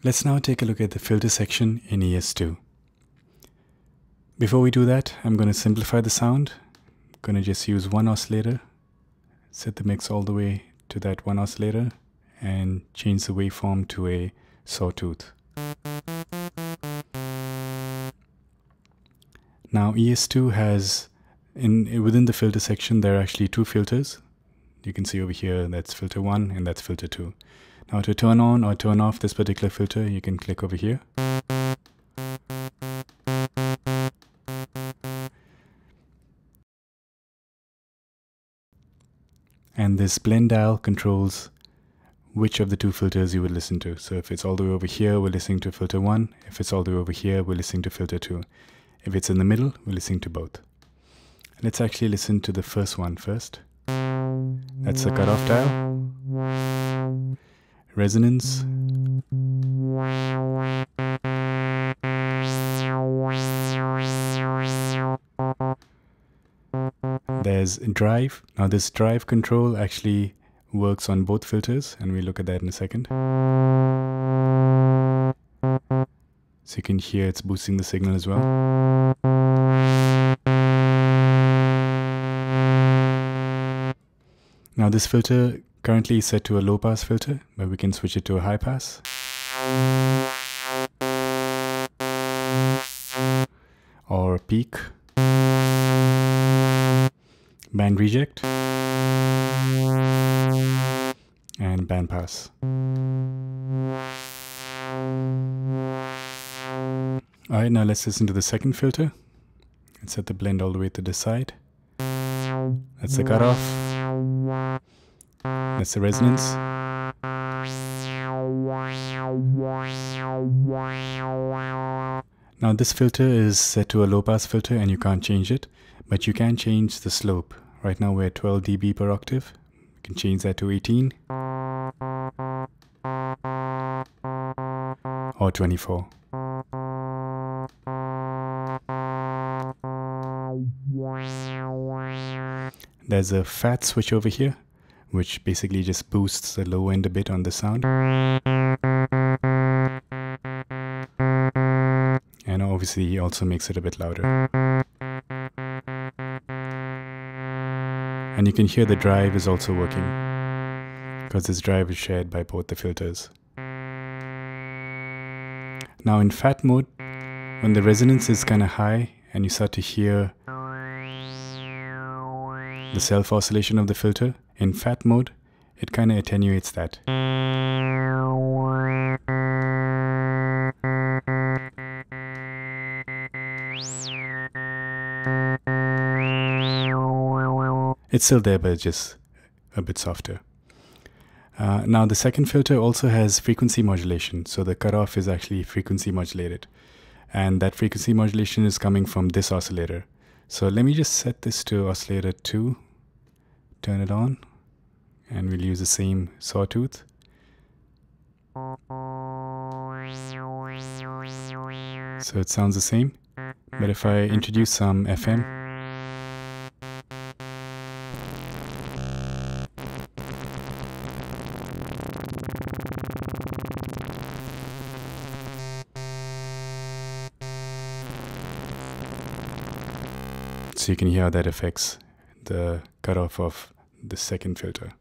Let's now take a look at the filter section in ES-2. Before we do that, I'm going to simplify the sound. I'm going to just use one oscillator, set the mix all the way to that one oscillator, and change the waveform to a sawtooth. Now ES-2 has, within the filter section, there are actually two filters. You can see over here, that's filter 1 and that's filter 2. Now to turn on or turn off this particular filter, you can click over here. And this blend dial controls which of the two filters you would listen to. So if it's all the way over here, we're listening to filter 1. If it's all the way over here, we're listening to filter 2. If it's in the middle, we're listening to both. Let's actually listen to the first one first. That's the cutoff dial. Resonance. There's drive. Now this drive control actually works on both filters, and we'll look at that in a second. So you can hear it's boosting the signal as well. Now this filter currently is set to a low pass filter, but we can switch it to a high pass. Or peak. Band reject. And band pass. Alright, now let's listen to the second filter. Let's set the blend all the way to the side. That's the cutoff. That's the resonance. Now this filter is set to a low pass filter and you can't change it, but you can change the slope. Right now we're at 12 dB per octave. You can change that to 18 or 24. There's a fat switch over here, which basically just boosts the low end a bit on the sound. And obviously also makes it a bit louder. And you can hear the drive is also working, because this drive is shared by both the filters. Now in fat mode, when the resonance is kind of high and you start to hear the self-oscillation of the filter, in fat mode, it kind of attenuates that. It's still there, but it's just a bit softer. Now the second filter also has frequency modulation, so the cutoff is actually frequency modulated. And that frequency modulation is coming from this oscillator. So let me just set this to oscillator 2, turn it on, and we'll use the same sawtooth. So it sounds the same, but if I introduce some FM, so you can hear how that affects the cutoff of the second filter.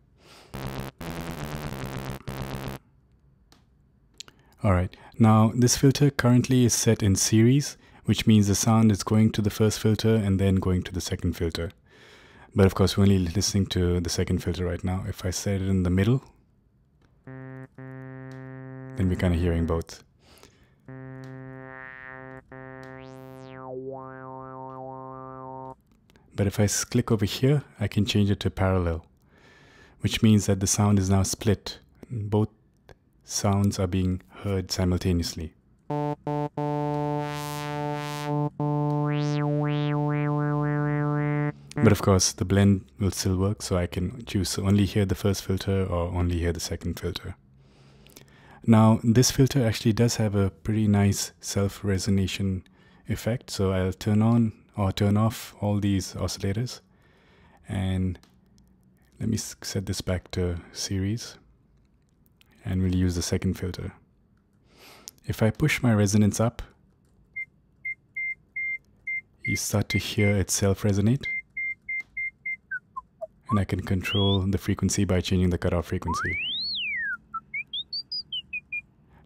Alright, now this filter currently is set in series, which means the sound is going to the first filter and then going to the second filter. But of course we're only listening to the second filter right now. If I set it in the middle, then we're kind of hearing both. But if I click over here, I can change it to parallel, which means that the sound is now split. Both sounds are being heard simultaneously. But of course, the blend will still work, so I can choose to only hear the first filter or only hear the second filter. Now, this filter actually does have a pretty nice self-resonation effect, so I'll turn on or turn off all these oscillators, and let me set this back to series, and we'll use the second filter. If I push my resonance up, you start to hear itself resonate. And I can control the frequency by changing the cutoff frequency.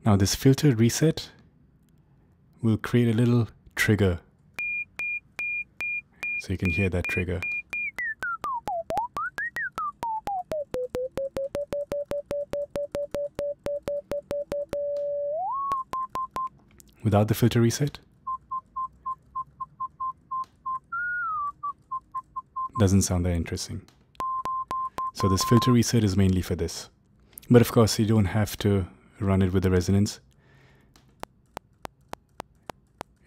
Now this filter reset will create a little trigger. So you can hear that trigger. Without the filter reset, doesn't sound that interesting. So this filter reset is mainly for this. But of course, you don't have to run it with the resonance.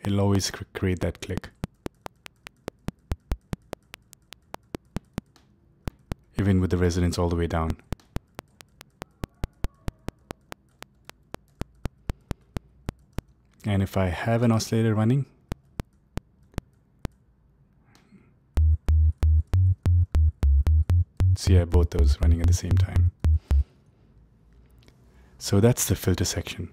It'll always create that click. Even with the resonance all the way down. And if I have an oscillator running, so you have both those running at the same time. So that's the filter section.